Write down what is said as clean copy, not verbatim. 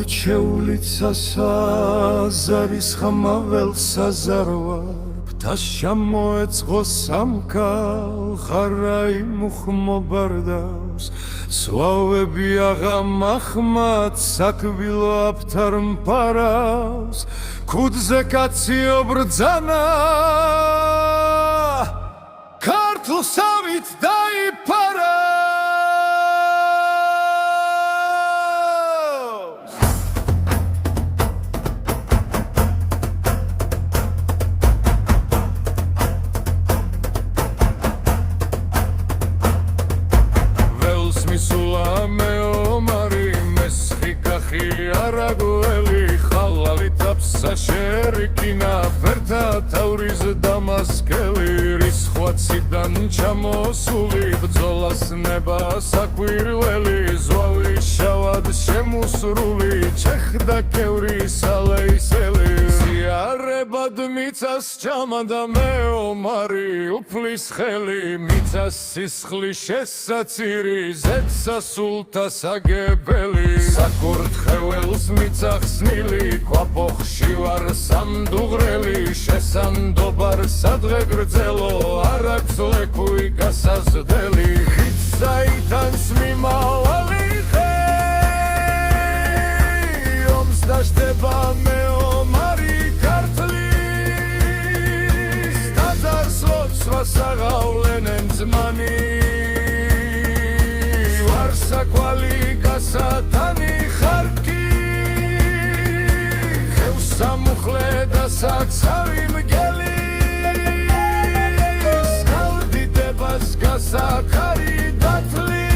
მორჩეულიცასა ზარის ხმაվել საზარვარ ფთაშა მოეწყო სამკალ ხარაი მუხმობარდავს სვავები აღამახმად საკვილო აფთარ მპარავს ქუდზე კაციო ბრძანა ქართლსავით დაიფარა საშერიკინა ფერთა თავრის დამასკელი რისხვაციდან ჩამოსული ბრძოლას ნება საკვირველი ზვავი შავად შემუსრული ჩეხდა კევრი სალეისელი ზიარებად მიწას ჩამანდა მეომარი უფლის ხელი მიწას სისხლის შესაწირი ზეცასულთა საგებელი საკურთხეველს მიწა ხსნილი ქვაბოხში ვარ სამდუღრელი შესანდობარ სადღე გრძელო არ აქვს ლექვი გასაზრდელი ხიცა იტანს მიმავალი ხე ომს დაშტება მეომარი ქართლის ტაძარს ლოცვას აღავლენენ ძმანი ვარ საკვალი გასათანი ხარკი სამუხლე და საცავი მგელი სკალდიდებას გასახარი დათლი